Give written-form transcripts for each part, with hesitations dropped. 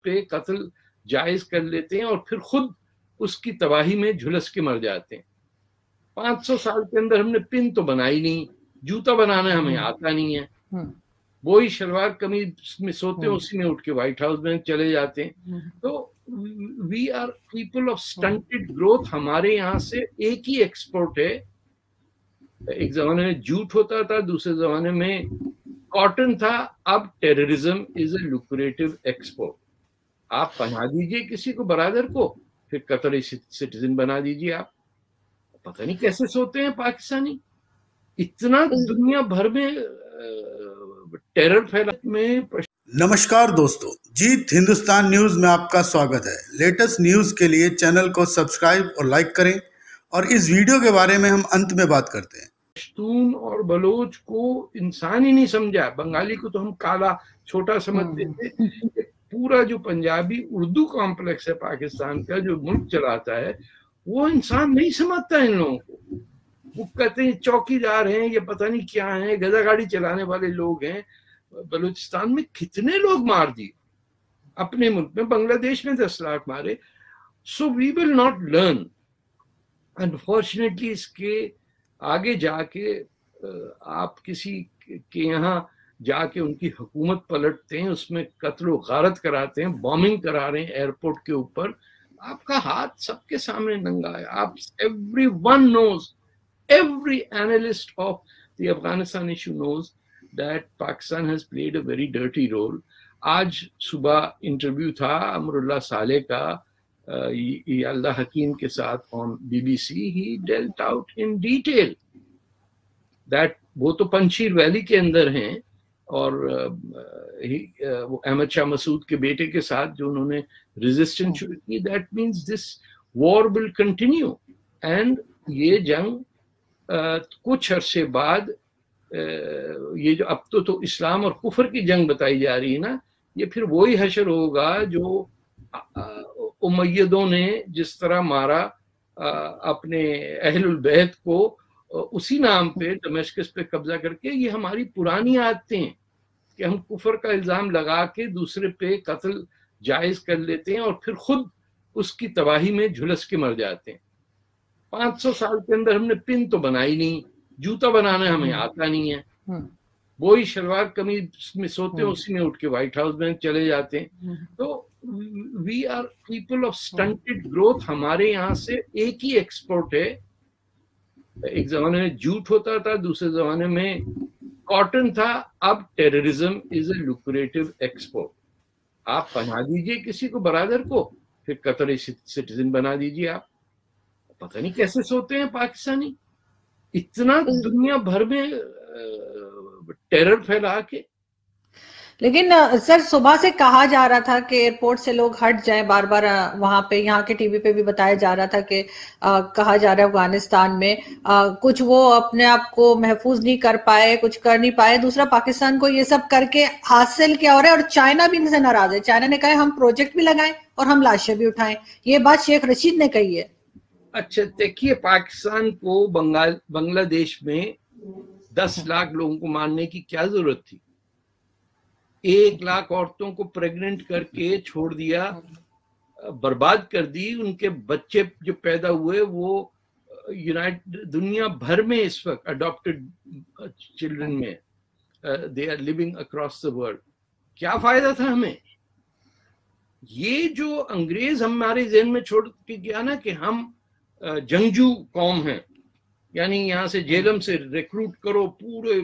पे कत्ल जायज कर लेते हैं और फिर खुद उसकी तबाही में झुलस के मर जाते हैं। 500 साल के अंदर हमने पिन तो बनाई नहीं, जूता बनाना हमें आता नहीं है, वही शलवार कमीज में सोते हैं, उसी में उठ के व्हाइट हाउस में चले जाते हैं। तो we are people of stunted growth. हमारे यहाँ से एक ही एक्सपोर्ट है, एक जमाने में जूट होता था, दूसरे जमाने में कॉटन था, अब terrorism is a lucrative export. आप पहना दीजिए किसी को बरादर को, फिर कतरी सिटीजन बना दीजिए। आप पता नहीं कैसे सोते हैं पाकिस्तानी, इतना दुनिया भर में टेरर फैला में। नमस्कार दोस्तों, जीत हिंदुस्तान न्यूज में आपका स्वागत है। लेटेस्ट न्यूज के लिए चैनल को सब्सक्राइब और लाइक करें और इस वीडियो के बारे में हम अंत में बात करते हैं। पश्तून और बलोच को इंसान ही नहीं समझा, बंगाली को तो हम काला छोटा समझते थे। पूरा जो पंजाबी उर्दू कॉम्प्लेक्स है पाकिस्तान का, जो मुल्क चलाता है, वो इंसान नहीं समझता इन लोगों को। वो कहते हैं चौकीदार हैं, ये पता नहीं क्या है, गधा गाड़ी चलाने वाले लोग हैं। बलूचिस्तान में कितने लोग मार दिए, अपने मुल्क में, बांग्लादेश में 10 लाख मारे। So we will not learn unfortunately. इसके आगे जाके आप किसी के यहाँ जाके उनकी हुकूमत पलटते हैं, उसमें कत्ल गारत कराते हैं, बॉम्बिंग करा रहे हैं एयरपोर्ट के ऊपर, आपका हाथ सबके सामने नंगा है। आप everyone knows, every analyst of the Afghanistan issue knows that Pakistan has played a very dirty role. आज सुबह इंटरव्यू था अमरुल्लाह साले का याल्दा हकीम के साथ on BBC. He dealt out in detail that वो तो पंचशीर वैली के अंदर हैं, और वो अहमद शाह मसूद के बेटे के साथ जो उन्होंने रेजिस्टेंस शुरू की, that means this war will continue. And ये जंग कुछ अरसे बाद, ये जो अब तो इस्लाम और कुफर की जंग बताई जा रही है ना, ये फिर वही हशर होगा जो उमय्यदों ने जिस तरह मारा अपने अहलुल बैत को, उसी नाम पे दमिश्क पे कब्जा करके। ये हमारी पुरानी आदतें हैं कि हम कुफर का इल्जाम लगा के दूसरे पे कत्ल जायज कर लेते हैं और फिर खुद उसकी तबाही में झुलस के मर जाते हैं। 500 साल के अंदर हमने पिन तो बनाई नहीं, जूता बनाना हमें आता नहीं है, वही शलवार कमीज में सोते हैं, उसी में उठ के व्हाइट हाउस में चले जाते हैं। तो we are people of stunted growth. हमारे यहाँ से एक ही एक्सपोर्ट है, एक जमाने में जूट होता था, दूसरे जमाने में कॉटन था, अब terrorism is a lucrative export. आप पहना दीजिए किसी को बरादर को, फिर कतरी सिटीजन बना दीजिए। आप पता नहीं कैसे सोते हैं पाकिस्तानी, इतना दुनिया भर में टेरर फैला के। लेकिन सर, सुबह से कहा जा रहा था कि एयरपोर्ट से लोग हट जाएं, बार बार वहां पे, यहाँ के टीवी पे भी बताया जा रहा था कि कहा जा रहा है अफगानिस्तान में कुछ वो अपने आप को महफूज नहीं कर पाए, कुछ कर नहीं पाए। दूसरा, पाकिस्तान को ये सब करके हासिल क्या हो रहा है, और चाइना भी इनसे नाराज है। चाइना ने कहा हम प्रोजेक्ट भी लगाएं और हम लाशें भी उठाएं। ये बात शेख रशीद ने कही है। अच्छा देखिए, पाकिस्तान को बांग्लादेश में 10 लाख लोगों को मारने की क्या जरूरत थी? 1 लाख औरतों को प्रेग्नेंट करके छोड़ दिया, बर्बाद कर दी। उनके बच्चे जो पैदा हुए वो दुनिया भर में इस वक्त अडॉप्टेड चिल्ड्रन में they are living across the world. क्या फायदा था हमें? ये जो अंग्रेज हमारे ज़हन में छोड़ के गया ना कि हम जंगजू कौम हैं, यानी यहाँ से जेलम से रिक्रूट करो पूरे,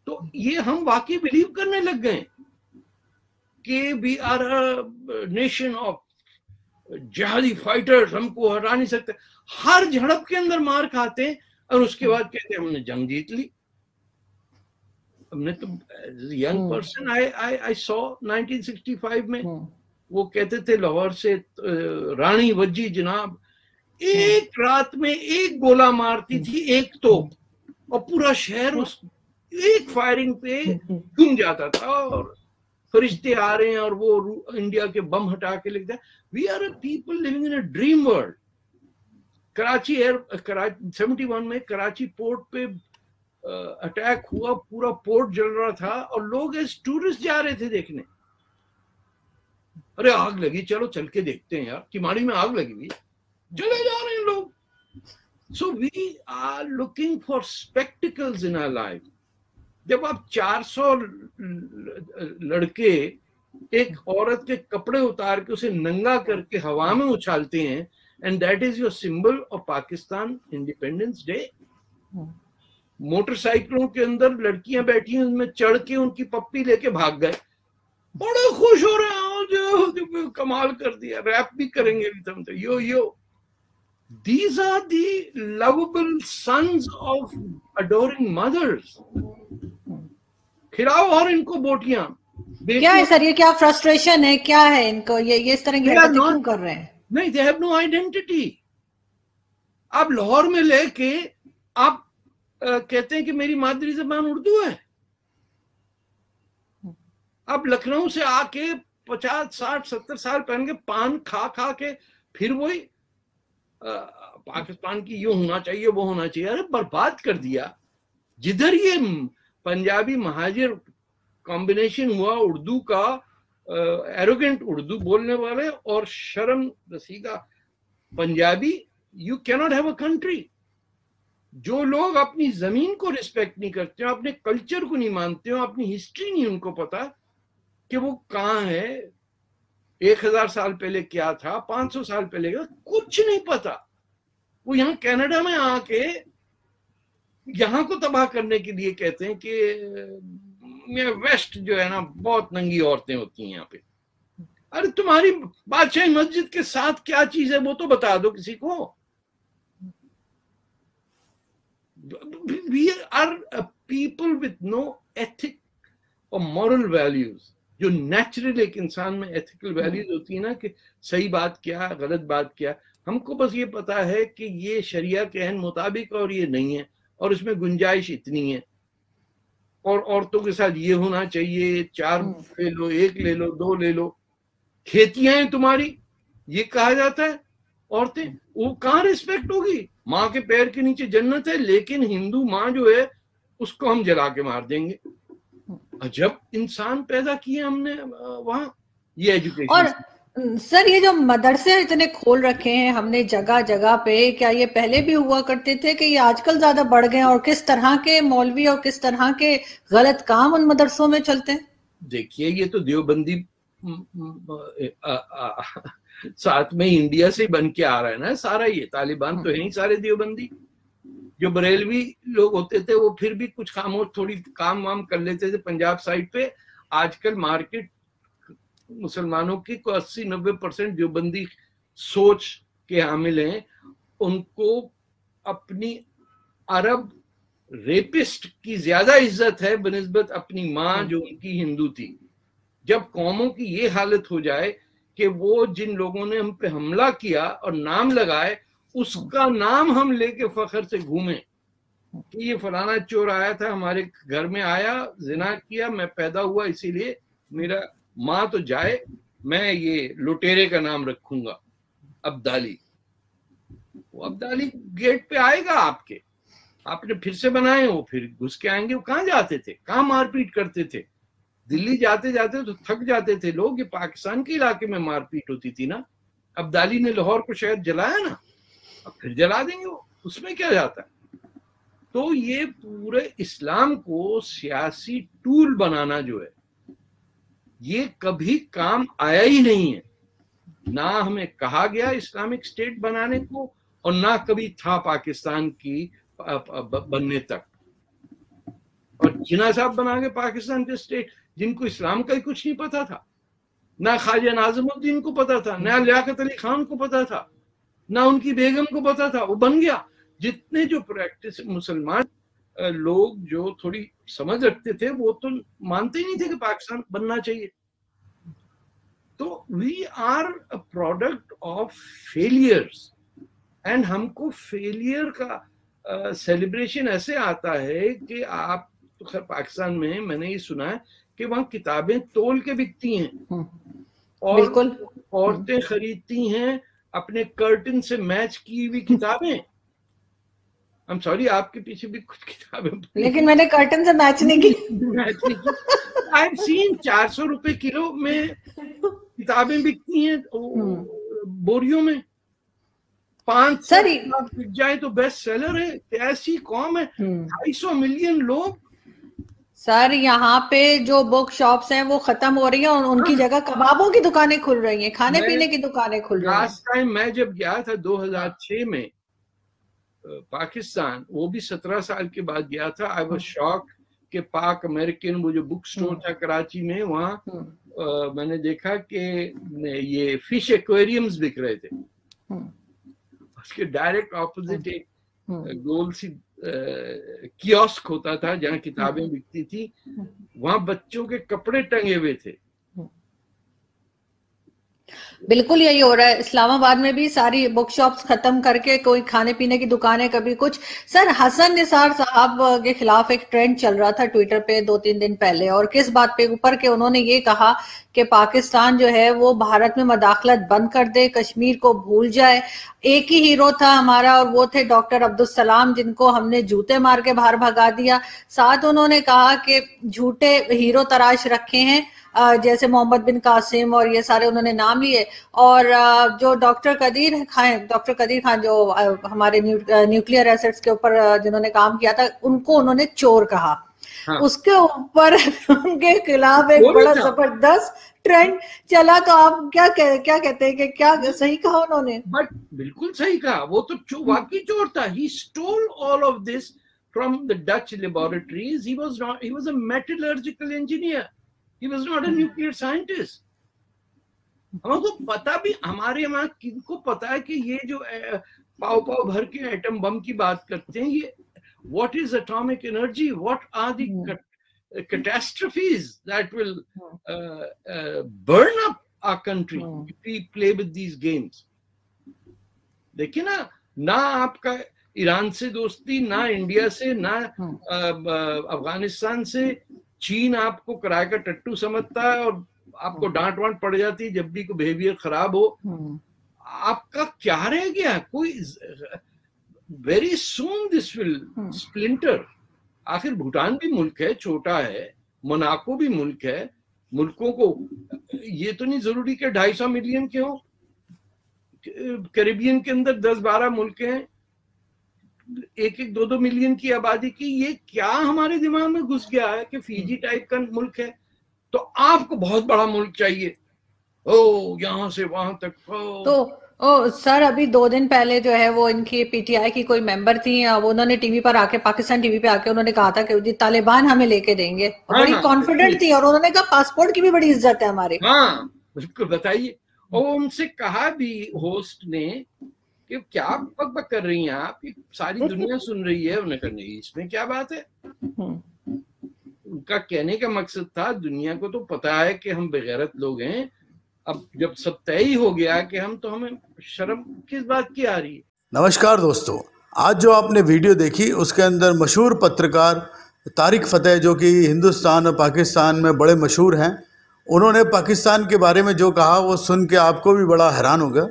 तो ये हम वाकई बिलीव करने लग गए कि we are a nation of jihadi fighters, हमको हरा नहीं सकते। हर झड़प के अंदर मार खाते हैं और उसके बाद कहते हैं हमने जंग जीत ली। हमने तो यंग पर्सन आई सॉ 1965 में वो कहते थे लाहौर से रानी वज्जी जनाब एक रात में एक गोला मारती थी, एक तोप, और पूरा शहर उस एक फायरिंग पे घूम जाता था, और फरिश्ते आ रहे हैं और वो इंडिया के बम हटा के लिखते हैं। We are a people living in a dream world. Karachi 71 में कराची पोर्ट पे अटैक हुआ, पूरा पोर्ट जल रहा था और लोग एज टूरिस्ट जा रहे थे देखने। अरे आग लगी, चलो चल के देखते हैं यार, किमाड़ी में आग लगी हुई, चले जा रहे हैं लोग। So we are looking for spectacles in our life. जब आप 400 लड़के एक औरत के कपड़े उतार के उसे नंगा करके हवा में उछालते हैं, and that is your symbol of Pakistan independence day. मोटरसाइकिलों के अंदर लड़कियां बैठी हैं, उनमें चढ़ के उनकी पप्पी लेके भाग गए, बड़े खुश हो रहे हैं, जो कमाल कर दिया, रैप भी करेंगे तुम तो, यो यो। These are the lovable sons of adoring mothers. खिलाओ और इनको बोटियां। क्या है सर, ये क्या फ्रस्ट्रेशन है, क्या है इनको, ये इस तरह की हरकतें क्यों कर रहे हैं? नहीं, they have no identity. आप लाहौर में लेके आप कहते हैं कि मेरी मादरी जबान उर्दू है। आप लखनऊ से आके 50, 60, 70 साल पहन के पान खा खा के फिर वही पाकिस्तान की ये होना चाहिए, वो होना चाहिए। अरे बर्बाद कर दिया। जिधर ये पंजाबी महाजिर कॉम्बिनेशन हुआ उर्दू का, एरोगेंट उर्दू बोलने वाले और शर्म रसीदा Punjabi, you cannot have a country. जो लोग अपनी जमीन को रिस्पेक्ट नहीं करते हो, अपने कल्चर को नहीं मानते हो, अपनी हिस्ट्री नहीं उनको पता कि वो कहाँ है, 1000 साल पहले क्या था, 500 साल पहले क्या, कुछ नहीं पता। वो यहाँ कनाडा में आके यहाँ को तबाह करने के लिए कहते हैं कि वेस्ट जो है ना बहुत नंगी औरतें होती हैं यहाँ पे। अरे तुम्हारी बादशाही मस्जिद के साथ क्या चीज है वो तो बता दो किसी को। We are a people with no ethic or moral values। जो नेचुरल एक इंसान में एथिकल वैल्यूज होती है ना कि सही बात क्या, गलत बात क्या, हमको बस ये पता है कि ये शरिया के अहन मुताबिक और ये नहीं है, और इसमें गुंजाइश इतनी है, और औरतों के साथ ये होना चाहिए, 4 ले लो, 1 ले लो, 2 ले लो, खेतियां हैं तुम्हारी, ये कहा जाता है। औरतें वो कहाँ रिस्पेक्ट होगी? माँ के पैर के नीचे जन्नत है, लेकिन हिंदू माँ जो है उसको हम जला के मार देंगे। अजब इंसान पैदा किए हमने वहां। ये एजुकेशन। और सर ये जो मदरसे इतने खोल रखे हैं हमने जगह जगह पे, क्या ये पहले भी हुआ करते थे कि ये आजकल ज्यादा बढ़ गए, और किस तरह के मौलवी और किस तरह के गलत काम उन मदरसों में चलते हैं? देखिए ये तो देवबंदी साथ में इंडिया से बन के आ रहा है ना सारा। ये तालिबान तो है ही सारे देवबंदी। जो बरेलवी लोग होते थे वो फिर भी कुछ खामोश थोड़ी काम वाम कर लेते थे पंजाब साइड पे। आजकल मार्केट मुसलमानों की को 80-90% देवबंदी सोच के हामिल हैं। उनको अपनी अरब रेपिस्ट की ज्यादा इज्जत है बनिस्बत अपनी माँ जो उनकी हिंदू थी। जब कौमों की ये हालत हो जाए कि वो जिन लोगों ने हम पे हमला किया और नाम लगाए, उसका नाम हम लेके फखर से घूमें कि ये फलाना चोर आया था हमारे घर में, आया जिना किया, मैं पैदा हुआ इसीलिए मेरा माँ तो जाए, मैं ये लुटेरे का नाम रखूंगा अब्दाली। वो अब्दाली गेट पे आएगा आपके, आपने फिर से बनाए, वो फिर घुस के आएंगे। वो कहाँ जाते थे, कहाँ मारपीट करते थे? दिल्ली जाते जाते तो थक जाते थे लोग। ये पाकिस्तान के इलाके में मारपीट होती थी ना। अब्दाली ने लाहौर को शायद जलाया ना, अब फिर जला देंगे वो, उसमें क्या जाता है। तो ये पूरे इस्लाम को सियासी टूल बनाना जो है ये कभी काम आया ही नहीं है। ना हमें कहा गया इस्लामिक स्टेट बनाने को, और ना कभी था पाकिस्तान की बनने तक। और जिन्ना साहब बना के पाकिस्तान के स्टेट, जिनको इस्लाम का ही कुछ नहीं पता था, ना ख्वाजा नाज़िमुद्दीन को पता था, ना लियाकत अली खान को पता था, ना उनकी बेगम को पता था, वो बन गया। जितने जो प्रैक्टिस मुसलमान लोग जो थोड़ी समझ रखते थे वो तो मानते ही नहीं थे कि पाकिस्तान बनना चाहिए। तो we are a product of failures, and हमको फेलियर का सेलिब्रेशन ऐसे आता है कि आप तो खैर पाकिस्तान में मैंने ये सुना है कि वहां किताबें तोल के बिकती हैं और औरतें खरीदती हैं अपने कर्टन से मैच की हुई किताबें। आई एम सॉरी, आपके पीछे भी कुछ किताबें, लेकिन मैंने कर्टन से मैच नहीं की। आई हैव सीन 400 रुपए किलो में किताबें बिकती हैं बोरियों में, 500 बिक जाए तो बेस्ट सेलर है। ऐसी कौम है, 250 मिलियन लोग। सर यहाँ पे जो बुक शॉप्स हैं वो खत्म हो रही हैं और उनकी जगह कबाबों की दुकानें खुल रही हैं, खाने पीने की दुकानें खुल रही हैं। लास्ट टाइम मैं जब गया था 2006 में पाकिस्तान, वो भी 17 साल के बाद गया था, आई वाज शॉक कि पाक अमेरिकन वो जो बुक स्टोर था कराची में, वहाँ मैंने देखा कि ये फिश एक्वेरियम्स बिक रहे थे। उसके डायरेक्ट ऑपोजिट एक गोल सी कियोस्क होता था जहाँ किताबें बिकती थी, वहां बच्चों के कपड़े टंगे हुए थे। बिल्कुल यही हो रहा है। इस्लामाबाद में भी सारी बुक शॉप्स खत्म करके कोई खाने पीने की दुकानें, कभी कुछ। सर हसन निसार साहब के खिलाफ एक ट्रेंड चल रहा था ट्विटर पे 2-3 दिन पहले, और किस बात पे ऊपर के उन्होंने ये कहा कि पाकिस्तान जो है वो भारत में मदाखलत बंद कर दे, कश्मीर को भूल जाए। एक ही हीरो था हमारा और वो थे डॉक्टर अब्दुल सलाम, जिनको हमने जूते मार के बाहर भगा दिया। साथ उन्होंने कहा कि झूठे हीरो तराश रखे हैं, जैसे मोहम्मद बिन कासिम और ये सारे उन्होंने नाम लिए। और जो डॉक्टर कदीर खान जो हमारे न्यूक्लियर एसेट्स के ऊपर जिन्होंने काम किया था, उनको उन्होंने चोर कहा। हाँ। उसके ऊपर उनके खिलाफ एक बड़ा जबरदस्त ट्रेंड चला। तो आप क्या कहते हैं कि क्या सही कहा उन्होंने? बट बिल्कुल सही कहा, वो तो वाकई चोर था। He stole all of this from the Dutch laboratories. He was a metallurgical engineer, he was not a nuclear scientist। हमको पता भी, हमारे यहाँ किनको पता है कि ये जो पाव भर के एटम बम की बात करते हैं, ये what is atomic energy, what are the catastrophes that will burn up our country if we play with these games। देखिए ना आपका ईरान से दोस्ती, ना इंडिया से, ना अफगानिस्तान से। चीन आपको किराए का टट्टू समझता है और आपको डांट वांट पड़ जाती है जब भी कोई बिहेवियर खराब हो। आपका क्या रह गया? कोई very soon this will splinter. आखिर भूटान भी मुल्क है, छोटा है, मोनाको भी मुल्क है। मुल्कों को ये तो नहीं जरूरी कि 250 मिलियन के हो। कैरिबियन के अंदर 10-12 मुल्क हैं, 1-2 मिलियन की आबादी की। ये क्या हमारे दिमाग में घुस गया है कि फीजी टाइप का मुल्क है तो आपको बहुत बड़ा मुल्क चाहिए, यहाँ से वहां तक। तो सर अभी 2 दिन पहले जो है वो इनकी पीटीआई की कोई मेंबर थी, वो उन्होंने टीवी पर आके, पाकिस्तान टीवी पे आके उन्होंने कहा था कि जी तालिबान हमें लेके देंगे। बड़ी कॉन्फिडेंट थी और उन्होंने कहा पासपोर्ट की भी बड़ी इज्जत है हमारे। हाँ बिल्कुल, बताइए। और उनसे कहा भी होस्ट ने कि क्या बक कर रही हैं आप, सारी दुनिया सुन रही है। उन्हें कहने इसमें क्या बात है। उनका कहने का मकसद था दुनिया को तो पता है कि हम बेगैरत लोग हैं, अब जब सब तय ही हो गया कि हमें शर्म किस बात की आ रही है। नमस्कार दोस्तों, आज जो आपने वीडियो देखी उसके अंदर मशहूर पत्रकार तारिक फतेह, जो कि हिंदुस्तान और पाकिस्तान में बड़े मशहूर हैं, उन्होंने पाकिस्तान के बारे में जो कहा वो सुन के आपको भी बड़ा हैरान होगा,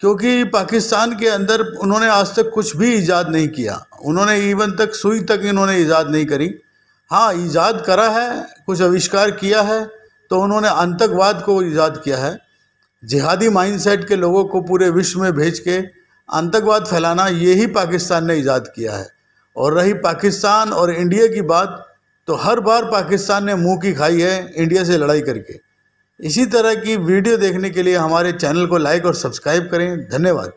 क्योंकि पाकिस्तान के अंदर उन्होंने आज तक कुछ भी ईजाद नहीं किया। उन्होंने इवन तक सुई तक इन्होंने ईजाद नहीं करी। हाँ, ईजाद करा है, कुछ आविष्कार किया है, तो उन्होंने आतंकवाद को ईजाद किया है। जिहादी माइंडसेट के लोगों को पूरे विश्व में भेज के आतंकवाद फैलाना, यही पाकिस्तान ने ईजाद किया है। और रही पाकिस्तान और इंडिया की बात, तो हर बार पाकिस्तान ने मुंह की खाई है इंडिया से लड़ाई करके। इसी तरह की वीडियो देखने के लिए हमारे चैनल को लाइक और सब्सक्राइब करें। धन्यवाद।